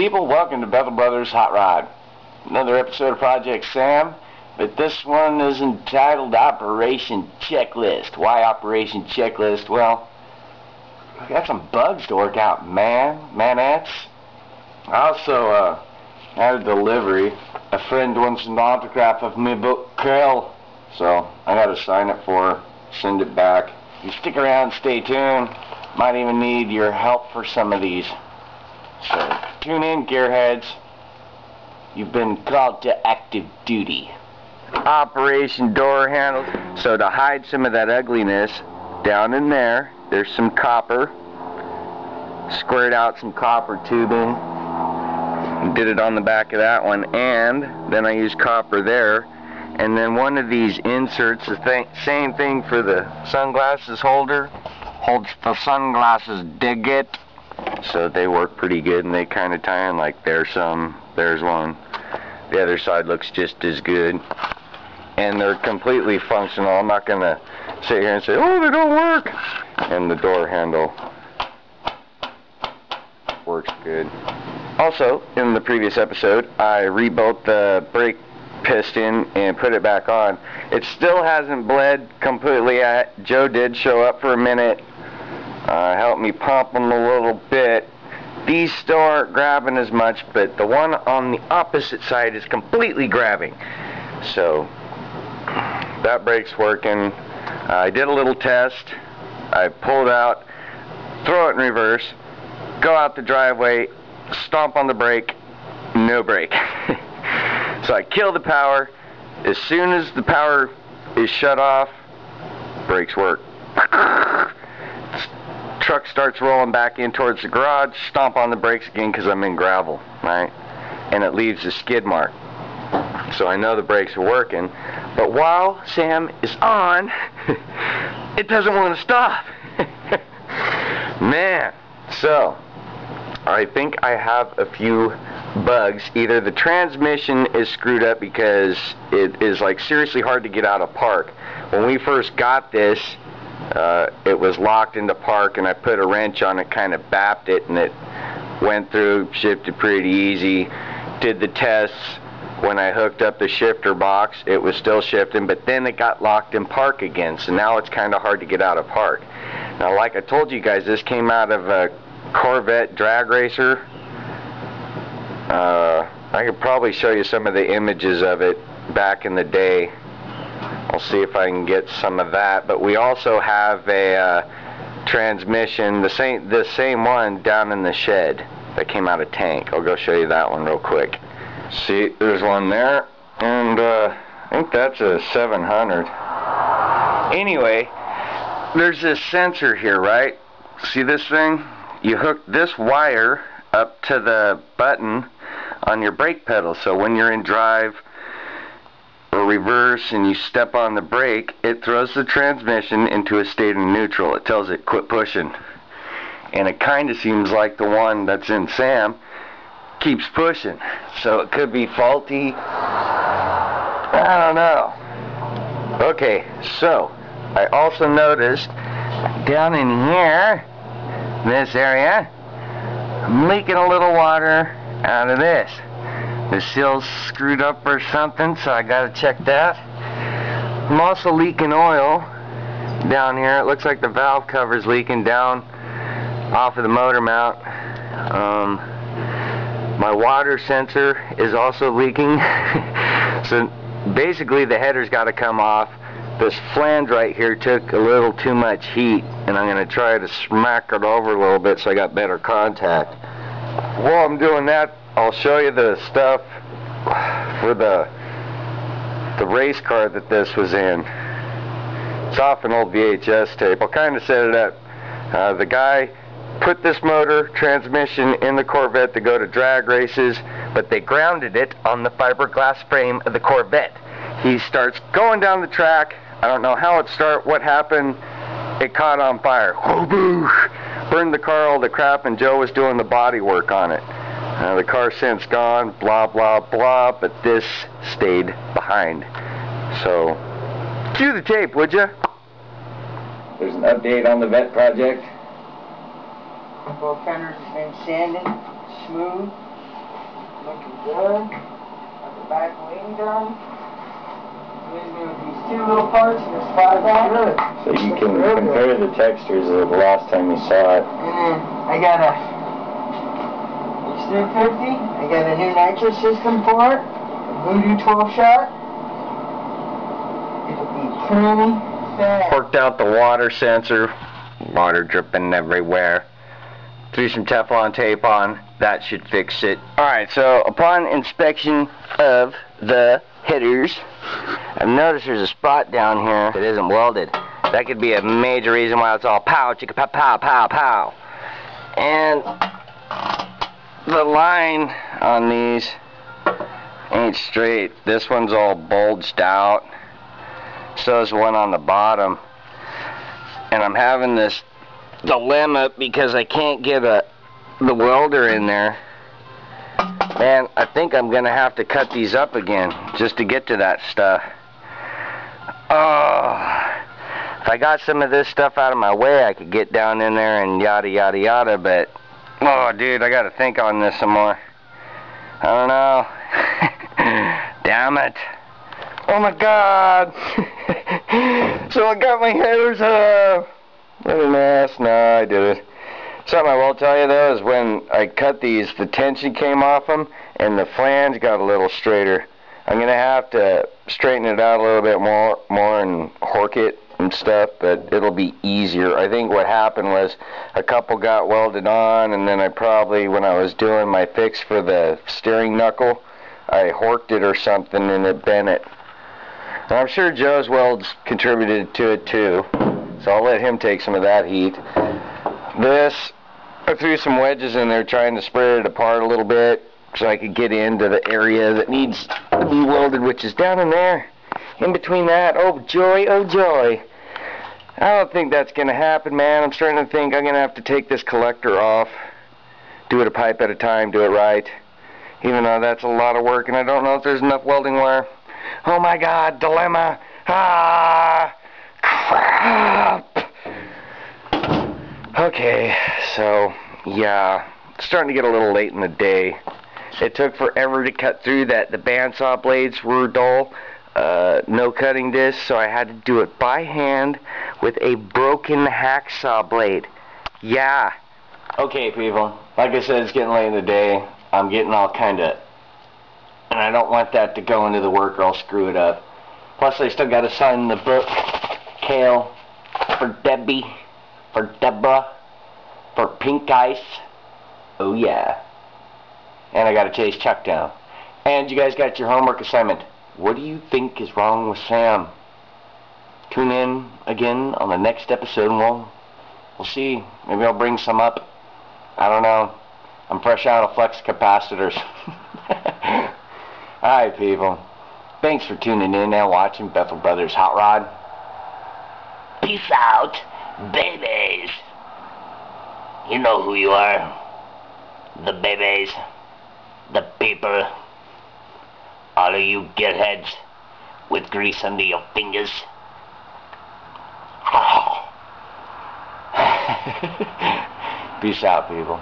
people, welcome to Bethel Brothers Hot Rod. Another episode of Project Sam, but this one is entitled Operation Checklist. Why Operation Checklist? Well, I got some bugs to work out, manettes. I also had a delivery. A friend wants an autograph of my book, Curl, so I got to sign it for her, send it back. You stick around, stay tuned. Might even need your help for some of these. So, tune in, gearheads. You've been called to active duty. Operation door handles. So to hide some of that ugliness, down in there, there's some copper. Squared out some copper tubing. Did it on the back of that one, and then I used copper there. And then one of these inserts, the same thing for the sunglasses holder, holds the sunglasses digit. So they work pretty good, and they kind of tie in. Like there's one. The other side looks just as good, and they're completely functional. I'm not gonna sit here and say, oh, they don't work. And the door handle works good. Also, in the previous episode, I rebuilt the brake piston and put it back on. It still hasn't bled completely yet. Joe did show up for a minute. Helped me pump them a little bit. These still aren't grabbing as much, but the one on the opposite side is completely grabbing. So that brake's working. I did a little test. I pulled out, throw it in reverse, go out the driveway, stomp on the brake, no brake. So I kill the power. As soon as the power is shut off, brakes work. Truck starts rolling back in towards the garage, stomp on the brakes again because I'm in gravel, right? And it leaves a skid mark. So I know the brakes are working. But while Sam is on, it doesn't want to stop. Man. So I think I have a few bugs. Either the transmission is screwed up because it is like seriously hard to get out of park. When we first got this, it was locked into park, and I put a wrench on it, kind of bapped it, and it went through, shifted pretty easy. Did the tests. When I hooked up the shifter box, it was still shifting, but then it got locked in park again, so now it's kind of hard to get out of park. Now, like I told you guys, this came out of a Corvette drag racer. I could probably show you some of the images of it back in the day. I'll see if I can get some of that. But we also have a transmission, the same one down in the shed that came out of tank. I'll go show you that one real quick. See, there's one there, and I think that's a 700. Anyway, there's this sensor here, right? See this thing? You hook this wire up to the button on your brake pedal, so when you're in drive or reverse and you step on the brake, it throws the transmission into a state of neutral. It tells it quit pushing. And it kind of seems like the one that's in Sam keeps pushing. So it could be faulty. I don't know. Okay, so I also noticed down in here, this area, I'm leaking a little water out of this. The seal's screwed up or something, so I gotta check that. I'm also leaking oil down here. It looks like the valve cover's leaking down off of the motor mount. My water sensor is also leaking. So basically the header's gotta come off. This flange right here took a little too much heat, and I'm gonna try to smack it over a little bit so I got better contact. While I'm doing that, I'll show you the stuff for the race car that this was in. It's off an old VHS tape. I'll kind of set it up. The guy put this motor transmission in the Corvette to go to drag races, but they grounded it on the fiberglass frame of the Corvette. He starts going down the track. I don't know how it started, what happened. It caught on fire. Whoo-boosh! Burned the car all to crap, and Joe was doing the body work on it. The car's since gone, blah, blah, blah, but this stayed behind. So, cue the tape, would you? There's an update on the vet project. Both fenders have been sanded, smooth. Looking good. Got the back wing done. Leaves me with these two little parts and this fly back. Good. So you can compare the textures of the last time you saw it. And then I got a H350. I got a new nitro system for it. A Voodoo 12 shot. It'll be pretty fast. Worked out the water sensor. Water dripping everywhere. Threw some Teflon tape on. That should fix it. Alright, so upon inspection of the headers, I've noticed there's a spot down here that isn't welded. That could be a major reason why it's all pow, chicka pow, pow, pow, pow. And the line on these ain't straight. This one's all bulged out. So is one on the bottom. And I'm having this dilemma because I can't get the welder in there. Man, I think I'm gonna have to cut these up again just to get to that stuff. Oh, if I got some of this stuff out of my way, I could get down in there and yada yada yada, but oh dude, I gotta think on this some more. I don't know. Damn it. Oh my god. So I got my headers up. What an ass. No, I did it. Something I will tell you though is when I cut these, the tension came off them and the flange got a little straighter. I'm gonna have to straighten it out a little bit more and hork it and stuff, but it'll be easier. I think what happened was a couple got welded on, and then I probably, when I was doing my fix for the steering knuckle, I horked it or something and it bent it. And I'm sure Joe's welds contributed to it too, so I'll let him take some of that heat. This, I threw some wedges in there trying to spread it apart a little bit so I could get into the area that needs to be welded, which is down in there, in between that. Oh joy, oh joy. I don't think that's going to happen, man. I'm starting to think I'm going to have to take this collector off, do it a pipe at a time, do it right, even though that's a lot of work and I don't know if there's enough welding wire. Oh my god, dilemma. Ah, crap. Okay, so yeah, it's starting to get a little late in the day. It took forever to cut through that. The bandsaw blades were dull, no cutting disc, so I had to do it by hand with a broken hacksaw blade. Yeah. Okay, people, like I said, it's getting late in the day. I'm getting all kinda, and I don't want that to go into the work or I'll screw it up. Plus I still gotta sign the book, Kale, for Debbie, for Deborah, for Pink Ice. Oh yeah. And I gotta chase Chuck down. And you guys got your homework assignment. What do you think is wrong with Sam? Tune in again on the next episode and we'll see. Maybe I'll bring some up. I don't know. I'm fresh out of flux capacitors. Alright people. Thanks for tuning in and watching Bethel Brothers Hot Rod. Peace out, babies. You know who you are. The babies. The people. All of you gearheads with grease under your fingers. Peace out, people.